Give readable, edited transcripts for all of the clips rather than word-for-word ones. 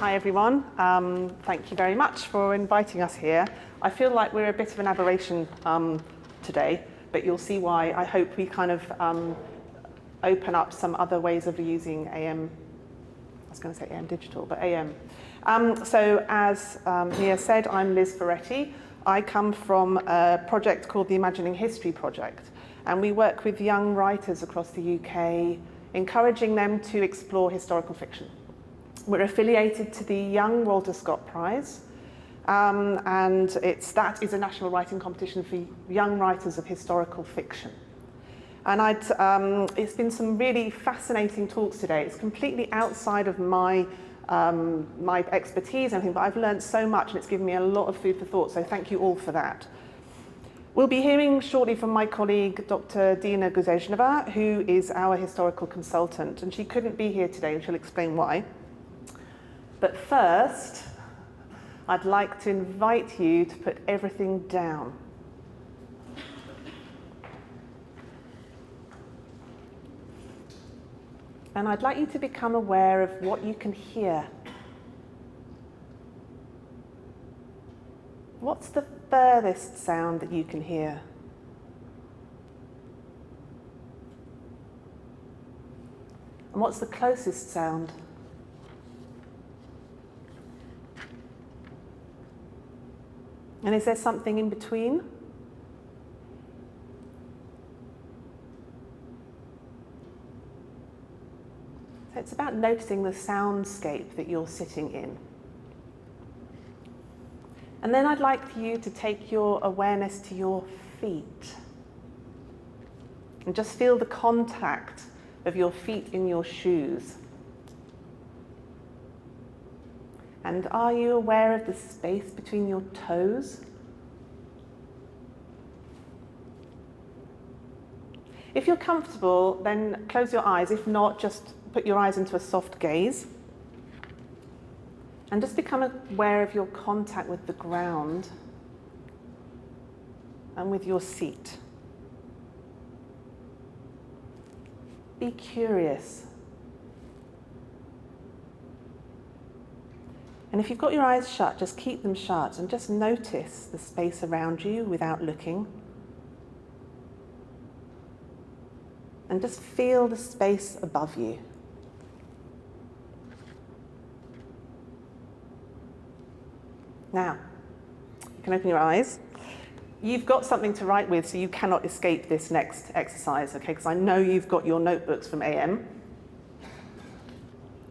Hi everyone. Thank you very much for inviting us here. I feel like we're a bit of an aberration today, but you'll see why. I hope we kind of open up some other ways of using AM. I was going to say AM digital, but AM. So as Mia said, I'm Liz Ferretti. I come from a project called the Reimagining History Project, and we work with young writers across the UK, encouraging them to explore historical fiction. We're affiliated to the Young Walter Scott Prize, and that is a national writing competition for young writers of historical fiction. And it's been some really fascinating talks today. It's completely outside of my expertise and everything, but I've learned so much and it's given me a lot of food for thought, so thank you all for that. We'll be hearing shortly from my colleague, Dr. Dina Gusejnova, who is our historical consultant, and she couldn't be here today, and she'll explain why. But first, I'd like to invite you to put everything down. And I'd like you to become aware of what you can hear. What's the furthest sound that you can hear? And what's the closest sound? And is there something in between? So it's about noticing the soundscape that you're sitting in. And then I'd like you to take your awareness to your feet. And just feel the contact of your feet in your shoes. And are you aware of the space between your toes? If you're comfortable, then close your eyes. If not, just put your eyes into a soft gaze. And just become aware of your contact with the ground and with your seat. Be curious. And if you've got your eyes shut, just keep them shut and just notice the space around you without looking. And just feel the space above you. Now, you can open your eyes. You've got something to write with, so you cannot escape this next exercise, okay? Because I know you've got your notebooks from AM.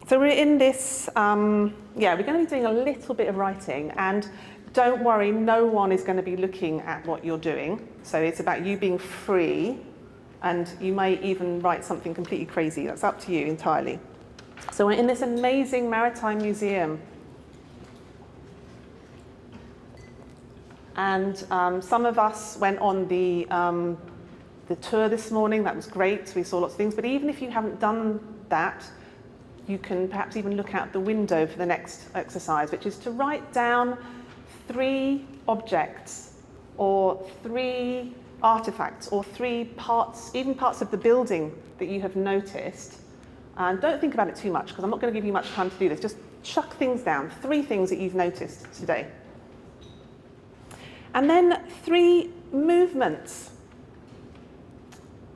So we're in this, we're going to be doing a little bit of writing, and don't worry, no one is going to be looking at what you're doing. So it's about you being free, and you may even write something completely crazy. That's up to you entirely. So we're in this amazing Maritime Museum. And some of us went on the tour this morning. That was great. We saw lots of things. But even if you haven't done that, you can perhaps even look out the window for the next exercise, which is to write down 3 objects or 3 artifacts or 3 parts, even parts of the building that you have noticed. And don't think about it too much, because I'm not going to give you much time to do this. Just chuck things down, 3 things that you've noticed today. And then 3 movements,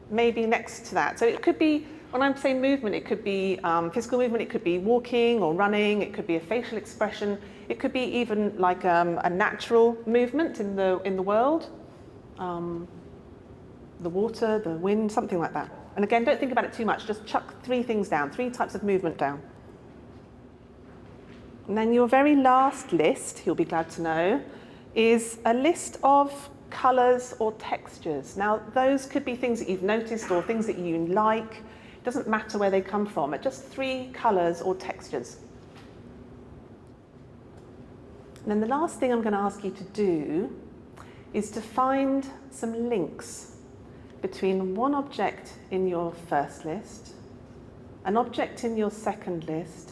maybe next to that. So it could be, when I'm saying movement, it could be physical movement, it could be walking or running, it could be a facial expression, it could be even like a natural movement in the world, the water, the wind, something like that. And again, don't think about it too much, just chuck 3 things down, 3 types of movement down. And then your very last list, you'll be glad to know, is a list of colours or textures. Now, those could be things that you've noticed or things that you like. It doesn't matter where they come from, it's just 3 colours or textures. And then the last thing I'm going to ask you to do is to find some links between one object in your first list, an object in your second list,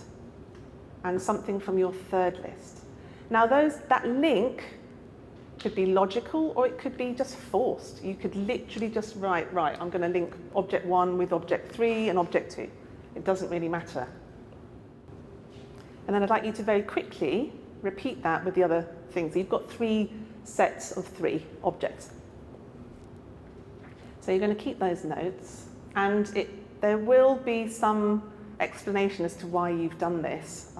and something from your third list. Now, that link could be logical or it could be just forced. You could literally just write, right, I'm going to link object 1 with object 3 and object 2. It doesn't really matter. And then I'd like you to very quickly repeat that with the other things. You've got 3 sets of 3 objects. So you're going to keep those notes, and there will be some explanation as to why you've done this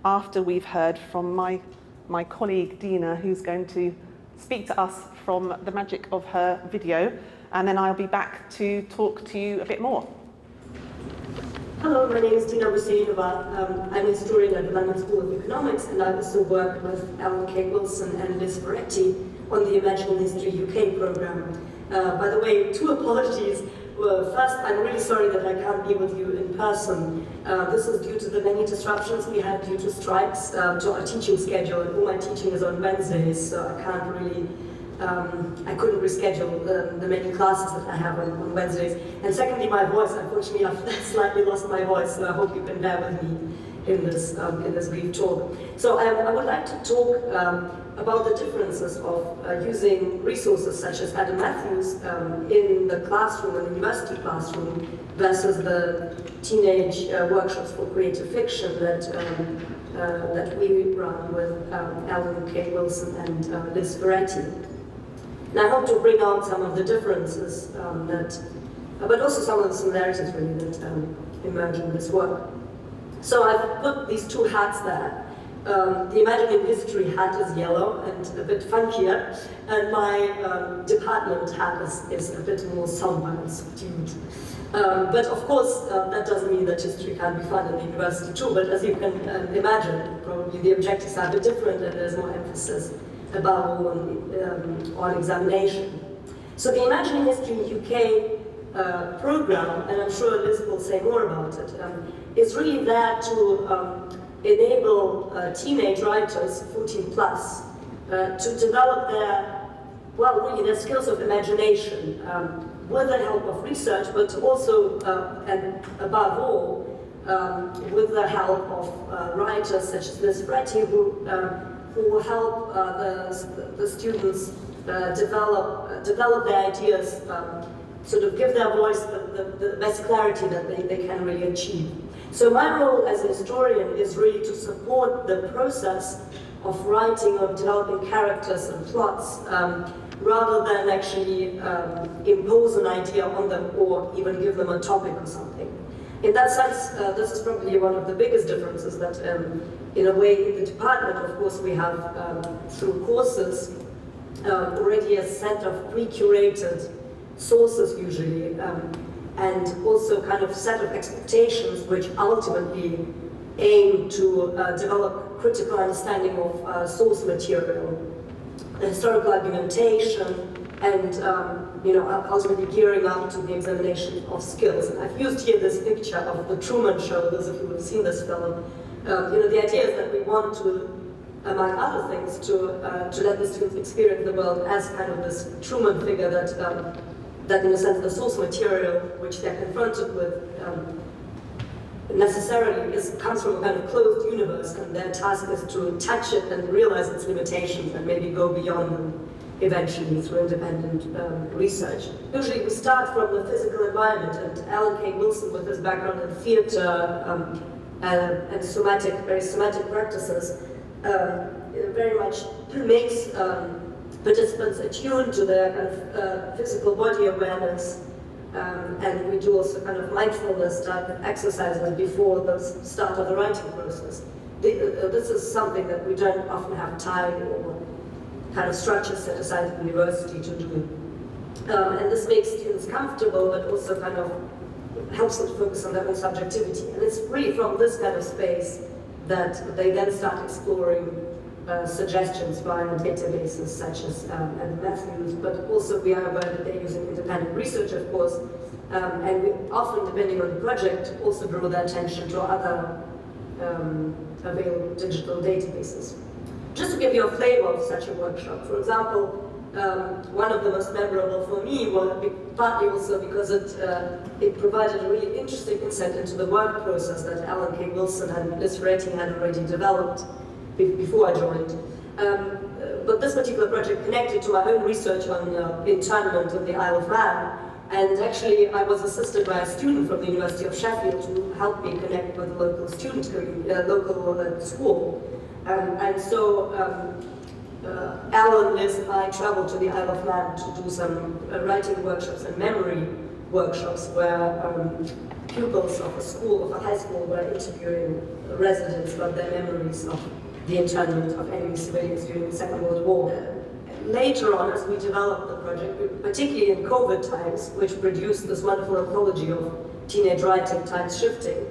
after we've heard from my colleague Dina, who's going to speak to us from the magic of her video, and then I'll be back to talk to you a bit more. Hello, my name is Dina Gusejnova. I'm a historian at the London School of Economics, and I also work with Alan K. Wilson and Liz Ferretti on the Imagining History UK program. By the way, 2 apologies. First, I'm really sorry that I can't be with you in person. This is due to the many disruptions we had due to strikes to our teaching schedule, and all my teaching is on Wednesdays, so I can't really, I couldn't reschedule the many classes that I have on Wednesdays. And secondly, my voice, unfortunately, I've slightly lost my voice, so I hope you can bear with me in this brief talk. So I would like to talk about the differences of using resources such as Adam Matthews in the classroom, in the university classroom, versus the teenage workshops for creative fiction that we run with Alan K. Wilson and Liz Ferretti. And I hope to bring out some of the differences but also some of the similarities really that emerge in this work. So I've put these 2 hats there. The Imagining History hat is yellow and a bit funkier, and my department hat is a bit more somber and subdued. But of course, that doesn't mean that history can't be fun in the university too, but as you can imagine, probably the objectives are a bit different and there's more emphasis above all on examination. So the Imagining History UK program, and I'm sure Liz will say more about it, is really there to enable teenage writers, 14 plus, to develop their skills of imagination with the help of research, but also, and above all, with the help of writers such as Liz Ferretti, who help the students develop their ideas, sort of give their voice the best clarity that they can really achieve. So my role as a historian is really to support the process of writing, of developing characters and plots, rather than actually impose an idea on them or even give them a topic or something. In that sense, this is probably one of the biggest differences that, in a way, in the department, of course, we have, through courses, already a set of pre-curated sources usually, and also kind of set of expectations which ultimately aim to develop critical understanding of source material, the historical argumentation, and ultimately gearing up to the examination of skills. And I've used here this picture of the Truman Show, those of you who have seen this film. The idea is that we want to, among other things, to let the students experience the world as kind of this Truman figure that in a sense the source material which they're confronted with necessarily comes from a kind of closed universe, and their task is to touch it and realize its limitations and maybe go beyond them eventually through independent research. Usually we start from the physical environment, and Alan K. Wilson, with his background in theater and very somatic practices, very much makes participants attuned to their kind of physical body awareness, and we do also kind of mindfulness type of exercises before the start of the writing process. This is something that we don't often have time or kind of structure set aside at the university to do. And this makes students comfortable, but also kind of helps them to focus on their own subjectivity. And it's really from this kind of space that they then start exploring suggestions via databases such as Adam Matthews, but also we are aware that they're using independent research, of course, and we often, depending on the project, also draw their attention to other available digital databases. Just to give you a flavor of such a workshop, for example, one of the most memorable for me was partly also because it provided a really interesting insight into the work process that Alan K. Wilson and Liz Ferretti had already developed before I joined. But this particular project connected to my own research on internment in the Isle of Man, And actually, I was assisted by a student from the University of Sheffield who helped me connect with the local student local school. And so Alan, Liz, and I traveled to the Isle of Man to do some writing workshops and memory workshops where pupils of a school, of a high school, were interviewing residents about their memories of the internment of enemy civilians during the Second World War. Later on, as we developed the project, particularly in COVID times, which produced this wonderful anthology of teenage writing, Times Shifting,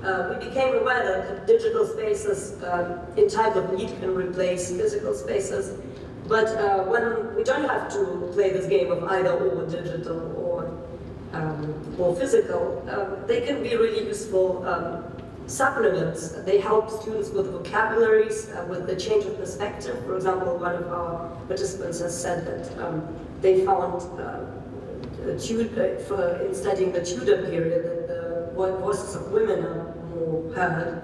we became aware that the digital spaces in times of need can replace physical spaces. But when we don't have to play this game of either or, digital or physical, they can be really useful supplements. They help students with vocabularies, with the change of perspective. For example, one of our participants has said that they found in studying the Tudor period that the voices of women are more heard.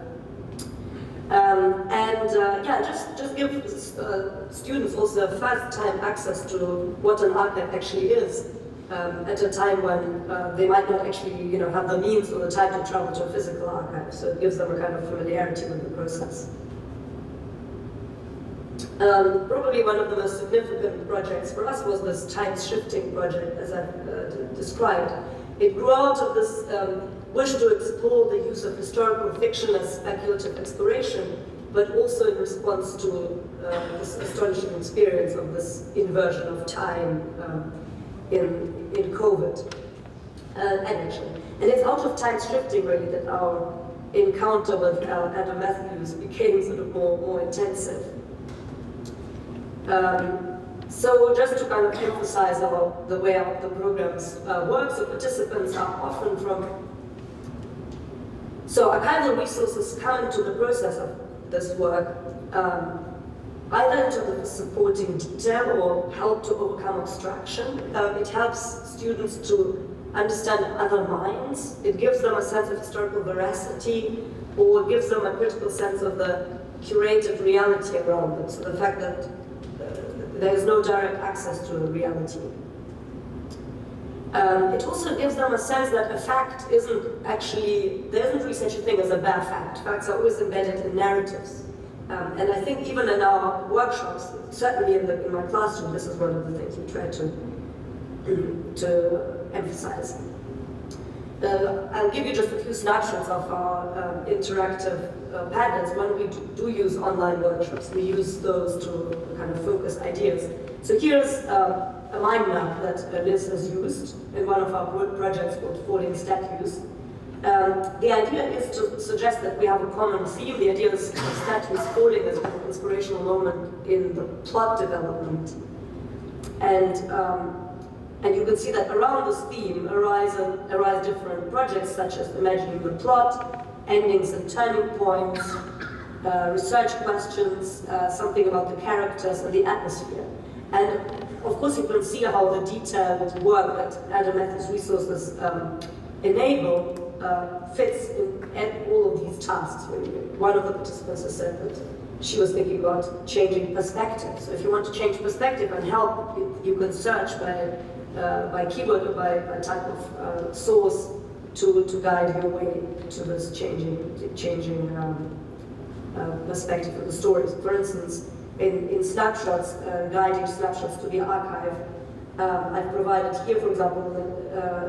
Just give students also first-time access to what an archive actually is. At a time when they might not actually, have the means or the time to travel to a physical archive. So it gives them a kind of familiarity with the process. Probably one of the most significant projects for us was this Times Shifting project, as I've described. It grew out of this wish to explore the use of historical fiction as speculative exploration, but also in response to this astonishing experience of this inversion of time in COVID addiction. And it's out of Times Shifting really that our encounter with Adam Matthews became sort of more intensive. So just to kind of emphasize the way the programs work, so participants are often from... So archival resources come into the process of this work either in terms of supporting detail or help to overcome abstraction. It helps students to understand other minds. It gives them a sense of historical veracity, or gives them a critical sense of the curated reality around them. So the fact that there is no direct access to reality. It also gives them a sense that a fact isn't actually, there isn't really such a thing as a bare fact. Facts are always embedded in narratives. And I think even in our workshops, certainly in my classroom, this is one of the things we try to emphasize. I'll give you just a few snapshots of our interactive patterns. When we do use online workshops, we use those to kind of focus ideas. So here's a mind map that Liz has used in one of our projects called Falling Statues. The idea is to suggest that we have a common theme. The idea is statues falling as an inspirational moment in the plot development. And you can see that around this theme arise different projects such as imagining the plot, endings and turning points, research questions, something about the characters and the atmosphere. And of course you can see how the detailed work that Adam Matthews Resources enable fits in all of these tasks. One of the participants has said that she was thinking about changing perspective. So if you want to change perspective and help, you can search by keyword or by type of source to guide your way to this changing perspective of the stories. For instance, in snapshots, guiding snapshots to the archive, I've provided here, for example,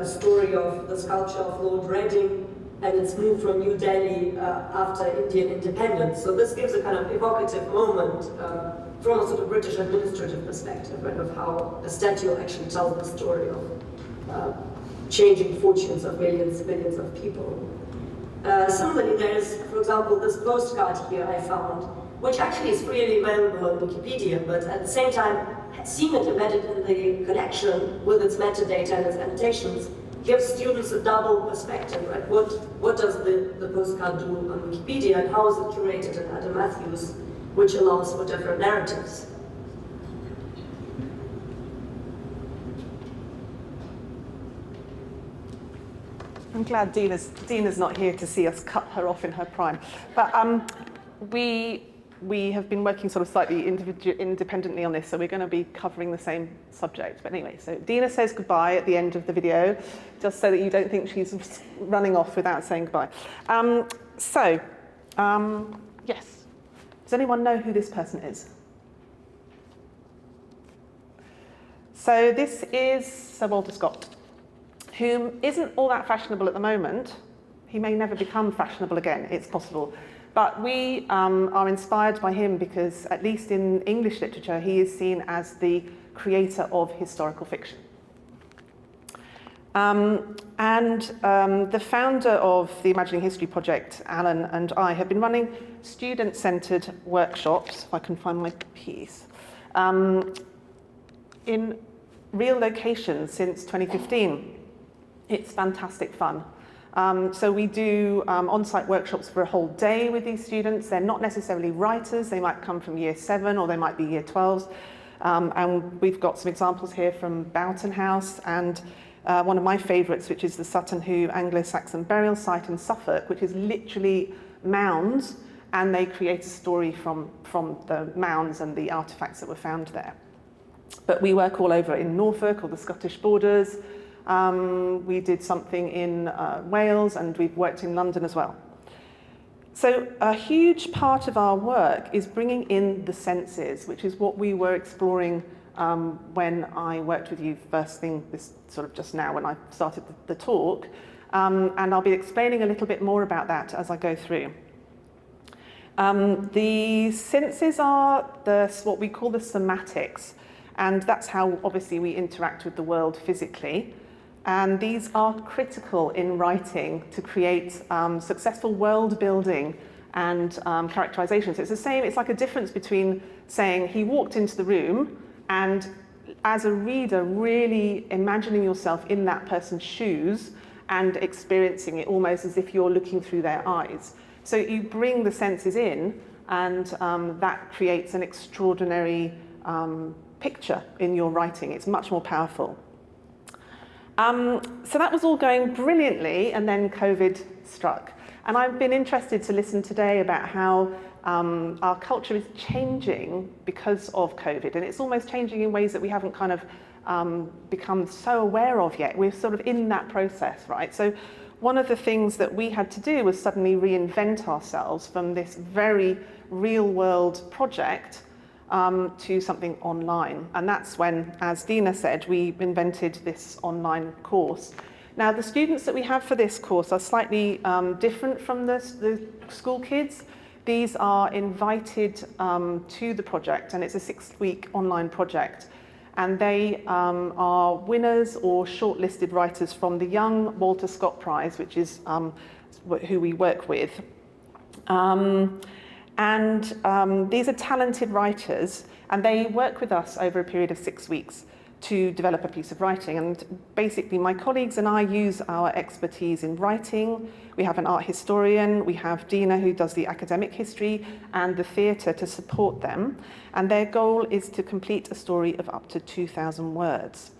a story of the sculpture of Lord Reading and its move from New Delhi after Indian independence. So this gives a kind of evocative moment from a sort of British administrative perspective, right, of how a statue actually tells the story of changing fortunes of millions of people. Similarly, there's, for example, this postcard here I found, which actually is freely available on Wikipedia, but at the same time, seeing it embedded in the collection with its metadata and its annotations gives students a double perspective, right? What does the postcard do on Wikipedia, and how is it curated in Adam Matthews, which allows for different narratives? I'm glad Dina's not here to see us cut her off in her prime. But we we have been working sort of slightly independently on this, so we're going to be covering the same subject. But anyway, so Dina says goodbye at the end of the video, just so that you don't think she's running off without saying goodbye. Yes. Does anyone know who this person is? So this is Sir Walter Scott, who isn't all that fashionable at the moment. He may never become fashionable again, it's possible. But we are inspired by him because, at least in English literature, he is seen as the creator of historical fiction. The founder of the Imagining History project, Alan, and I have been running student-centred workshops, if I can find my piece, in real locations since 2015. It's fantastic fun. So we do on-site workshops for a whole day with these students. They're not necessarily writers. They might come from year 7 or they might be year 12s. And we've got some examples here from Boughton House and one of my favourites, which is the Sutton Hoo Anglo-Saxon burial site in Suffolk, which is literally mounds, and they create a story from the mounds and the artefacts that were found there. But we work all over in Norfolk or the Scottish borders. We did something in Wales, and we've worked in London as well. So a huge part of our work is bringing in the senses, which is what we were exploring when I worked with you first thing, this sort of just now when I started the talk. And I'll be explaining a little bit more about that as I go through. The senses are what we call the somatics, and that's how obviously we interact with the world physically. And these are critical in writing to create successful world building and characterization. So it's the same, it's like a difference between saying he walked into the room and as a reader really imagining yourself in that person's shoes and experiencing it almost as if you're looking through their eyes. So you bring the senses in, and that creates an extraordinary picture in your writing. It's much more powerful. So that was all going brilliantly, and then COVID struck. And I've been interested to listen today about how our culture is changing because of COVID, and it's almost changing in ways that we haven't kind of become so aware of yet. We're sort of in that process, right? So one of the things that we had to do was suddenly reinvent ourselves from this very real-world project to something online. And that's when, as Dina said, we invented this online course. Now, the students that we have for this course are slightly different from the school kids. These are invited to the project, and it's a 6-week online project. And they are winners or shortlisted writers from the Young Walter Scott Prize, which is who we work with. These are talented writers, and they work with us over a period of 6 weeks to develop a piece of writing. And basically, my colleagues and I use our expertise in writing. We have an art historian, we have Dina, who does the academic history, and the theatre to support them. And their goal is to complete a story of up to 2,000 words.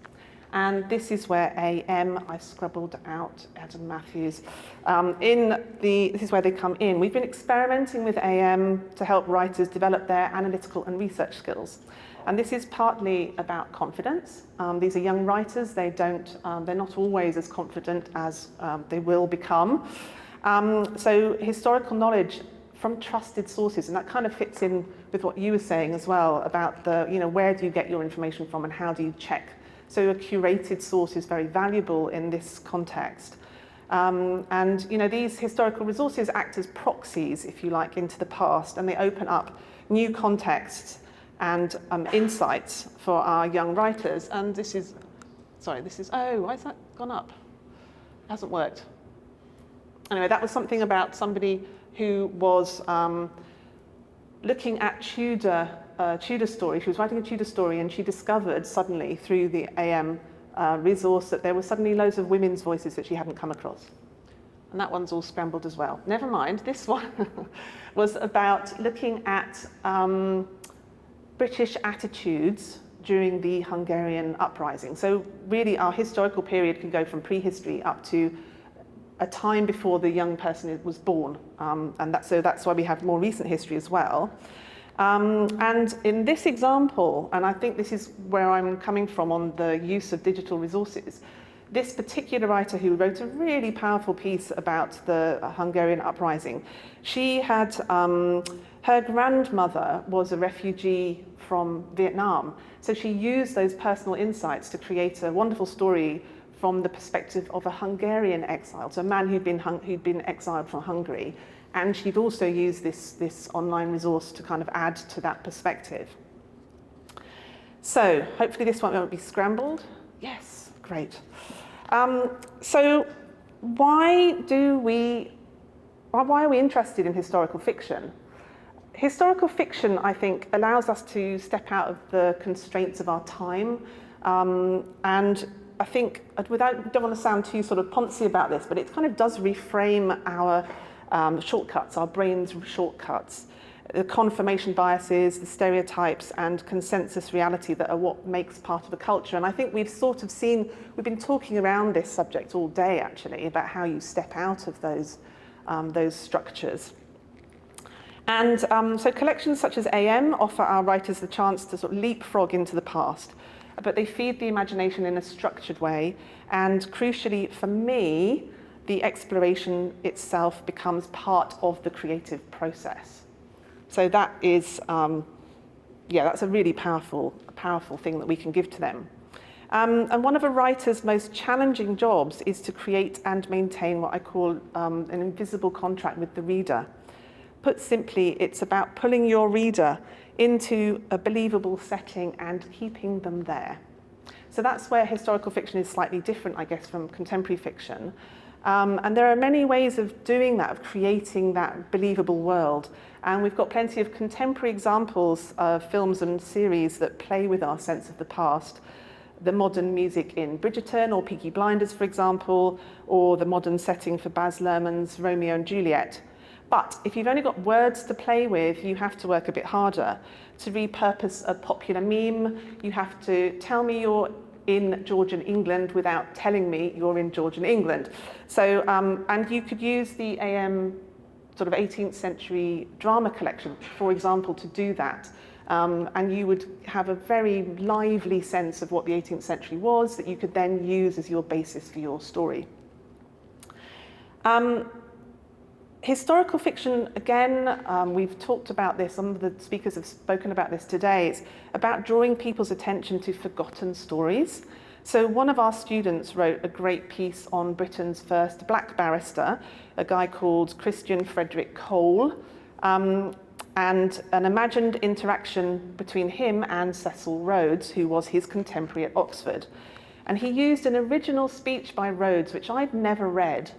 And this is where AM, I scribbled out Adam Matthews, this is where they come in. We've been experimenting with AM to help writers develop their analytical and research skills. And this is partly about confidence. These are young writers. They're not always as confident as they will become. So historical knowledge from trusted sources, and that kind of fits in with what you were saying as well about where do you get your information from and how do you check. So a curated source is very valuable in this context. These historical resources act as proxies, if you like, into the past, and they open up new contexts and insights for our young writers. And why has that gone up? It hasn't worked. Anyway, that was something about somebody who was looking at Tudor story. She was writing a Tudor story, and she discovered suddenly through the AM resource that there were suddenly loads of women's voices that she hadn't come across. And that one's all scrambled as well. Never mind, this one was about looking at British attitudes during the Hungarian uprising. So really our historical period can go from prehistory up to a time before the young person was born. So that's why we have more recent history as well. And in this example, and I think this is where I'm coming from on the use of digital resources, this particular writer who wrote a really powerful piece about the Hungarian uprising, she had, her grandmother was a refugee from Vietnam. So she used those personal insights to create a wonderful story from the perspective of a Hungarian exile, so a man who'd been exiled from Hungary. And she'd also used this online resource to kind of add to that perspective. So hopefully this one won't be scrambled. Yes, great. So why are we interested in historical fiction? Historical fiction, I think, allows us to step out of the constraints of our time. And I think, don't want to sound too sort of poncy about this, but it kind of does reframe our shortcuts, our brain's shortcuts, the confirmation biases, the stereotypes and consensus reality that are what makes part of a culture. And I think we've been talking around this subject all day actually, about how you step out of those structures. And so collections such as AM offer our writers the chance to sort of leapfrog into the past, but they feed the imagination in a structured way. And crucially for me, the exploration itself becomes part of the creative process. So that is, that's a really powerful thing that we can give to them. And one of a writer's most challenging jobs is to create and maintain what I call an invisible contract with the reader. Put simply, it's about pulling your reader into a believable setting and keeping them there. So that's where historical fiction is slightly different, I guess, from contemporary fiction. And there are many ways of doing that, of creating that believable world. And we've got plenty of contemporary examples of films and series that play with our sense of the past. The modern music in Bridgerton or Peaky Blinders, for example, or the modern setting for Baz Luhrmann's Romeo and Juliet. But if you've only got words to play with, you have to work a bit harder. To repurpose a popular meme, you have to tell me you're in Georgian England without telling me you're in Georgian England. So, and you could use the AM sort of 18th century drama collection, for example, to do that. And you would have a very lively sense of what the 18th century was that you could then use as your basis for your story. Historical fiction, again, we've talked about this, some of the speakers have spoken about this today. It's about drawing people's attention to forgotten stories. So one of our students wrote a great piece on Britain's first black barrister, a guy called Christian Frederick Cole, and an imagined interaction between him and Cecil Rhodes, who was his contemporary at Oxford. And he used an original speech by Rhodes, which I'd never read,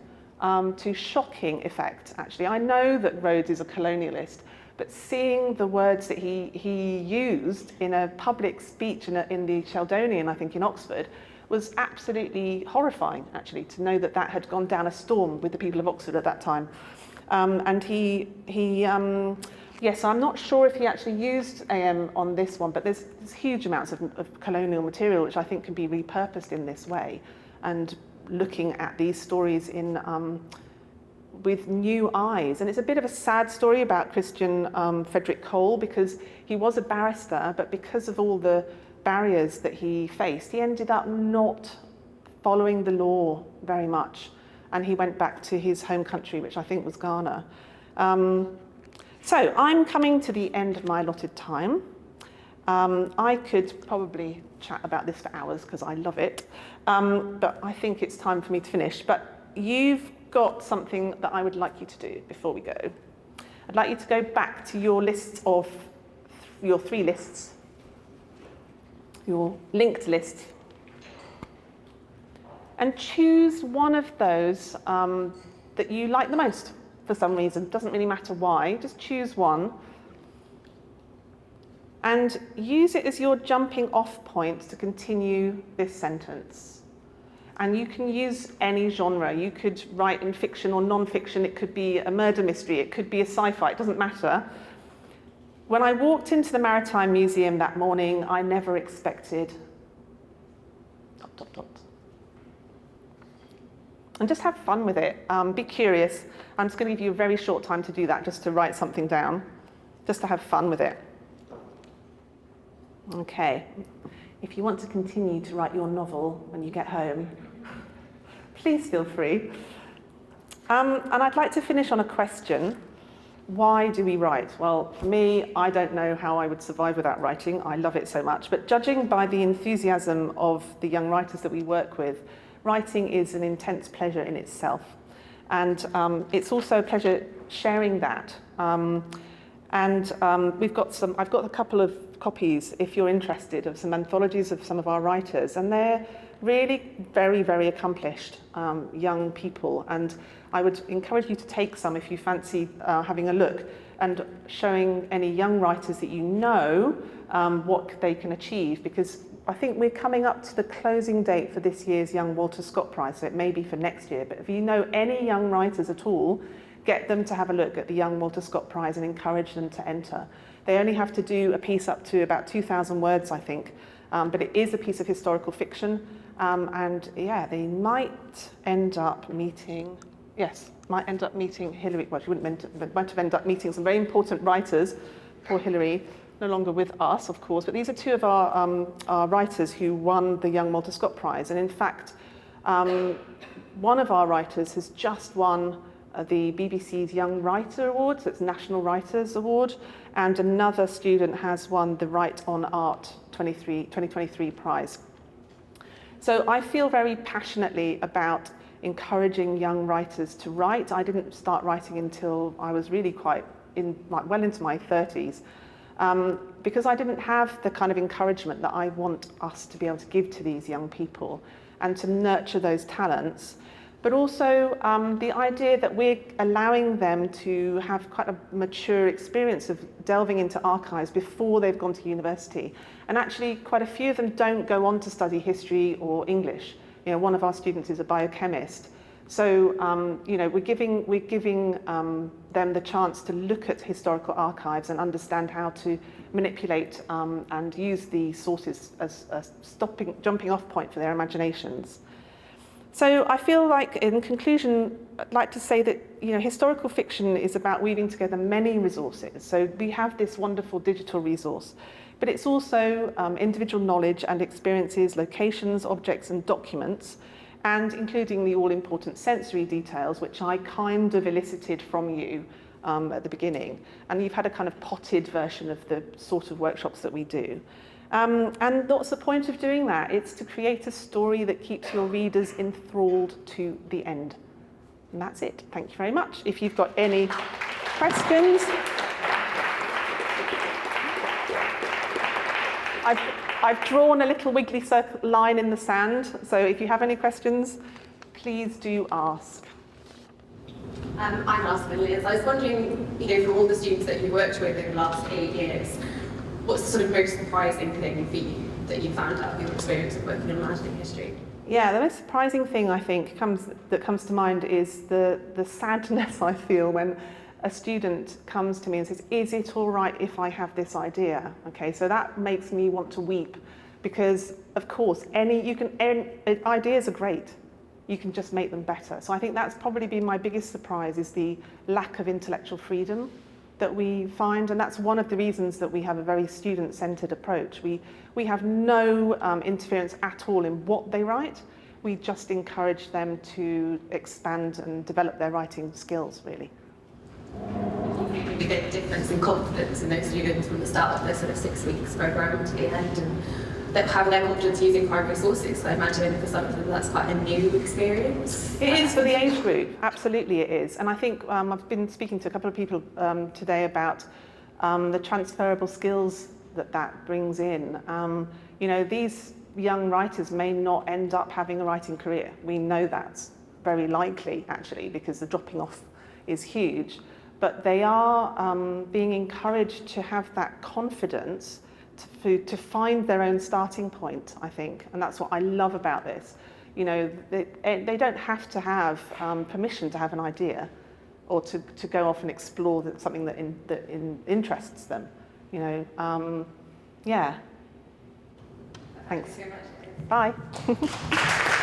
to shocking effect, actually. I know that Rhodes is a colonialist, but seeing the words that he used in a public speech in the Sheldonian, I think in Oxford, was absolutely horrifying, actually, to know that that had gone down a storm with the people of Oxford at that time. And yes, I'm not sure if he actually used AM on this one, but there's huge amounts of colonial material which I think can be repurposed in this way, and looking at these stories with new eyes. And it's a bit of a sad story about Christian Frederick Cole, because he was a barrister, but because of all the barriers that he faced, he ended up not following the law very much. And he went back to his home country, which I think was Ghana. So I'm coming to the end of my allotted time. I could probably chat about this for hours because I love it, but I think it's time for me to finish. But you've got something that I would like you to do before we go. I'd like you to go back to your lists of your 3 lists, your linked lists, and choose one of those that you like the most for some reason. Doesn't really matter why, just choose one. And use it as your jumping off point to continue this sentence. And you can use any genre. You could write in fiction or non-fiction. It could be a murder mystery. It could be a sci-fi. It doesn't matter. When I walked into the Maritime Museum that morning, I never expected... ... And just have fun with it. Be curious. I'm just going to give you a very short time to do that, just to write something down. just to have fun with it. Okay, if you want to continue to write your novel when you get home, please feel free. And I'd like to finish on a question. Why do we write? Well, for me, I don't know how I would survive without writing. I love it so much. But judging by the enthusiasm of the young writers that we work with, writing is an intense pleasure in itself. And it's also a pleasure sharing that. I've got a couple of copies, if you're interested, of some anthologies of some of our writers. And they're really very, very accomplished young people. And I would encourage you to take some if you fancy having a look and showing any young writers that you know what they can achieve, because I think we're coming up to the closing date for this year's Young Walter Scott Prize, so it may be for next year. But if you know any young writers at all, get them to have a look at the Young Walter Scott Prize and encourage them to enter. They only have to do a piece up to about 2,000 words, I think, but it is a piece of historical fiction. And yeah, they might end up meeting Hilary. Well, she might have ended up meeting some very important writers. Poor Hilary, no longer with us, of course. But these are two of our writers who won the Young Walter Scott Prize. And in fact, one of our writers has just won the BBC's Young Writer Award, so it's National Writers Award, and another student has won the Write on Art 2023 prize. So I feel very passionately about encouraging young writers to write. I didn't start writing until I was really well into my 30s, because I didn't have the kind of encouragement that I want us to be able to give to these young people and to nurture those talents. But also the idea that we're allowing them to have quite a mature experience of delving into archives before they've gone to university. And actually, quite a few of them don't go on to study history or English. You know, one of our students is a biochemist. So, you know, we're giving them the chance to look at historical archives and understand how to manipulate and use the sources as a jumping off point for their imaginations. So I feel like, in conclusion, I'd like to say that, you know, historical fiction is about weaving together many resources. So we have this wonderful digital resource, but it's also individual knowledge and experiences, locations, objects and documents, and including the all-important sensory details, which I kind of elicited from you at the beginning. And you've had a kind of potted version of the sort of workshops that we do. And what's the point of doing that? It's to create a story that keeps your readers enthralled to the end. And that's it. Thank you very much. If you've got any questions, I've drawn a little wiggly circle line in the sand. So if you have any questions, please do ask. I'm asking Liz. I was wondering, you know, from all the students that you worked with in the last 8 years, what's the sort of most surprising thing for you that you found out of your experience of working in imagining history? Yeah, the most surprising thing I think that comes to mind is the sadness I feel when a student comes to me and says, "Is it all right if I have this idea?" Okay, so that makes me want to weep, because of course ideas are great. You can just make them better. So I think that's probably been my biggest surprise, is the lack of intellectual freedom that we find, and that's one of the reasons that we have a very student-centered approach. We have no interference at all in what they write. We just encourage them to expand and develop their writing skills, really. You get a difference in confidence in those students from the start of their sort of 6 weeks program to the end, and that have their confidence using primary sources. So I imagine for some of them that's quite a new experience. It is for the age group, absolutely it is. And I think I've been speaking to a couple of people today about the transferable skills that brings in. You know, these young writers may not end up having a writing career. We know that's very likely, actually, because the dropping off is huge. But they are being encouraged to have that confidence to find their own starting point, I think. And that's what I love about this. You know, they don't have to have permission to have an idea or to go off and explore something that interests them. You know, yeah. Thanks. Thanks so much. Bye.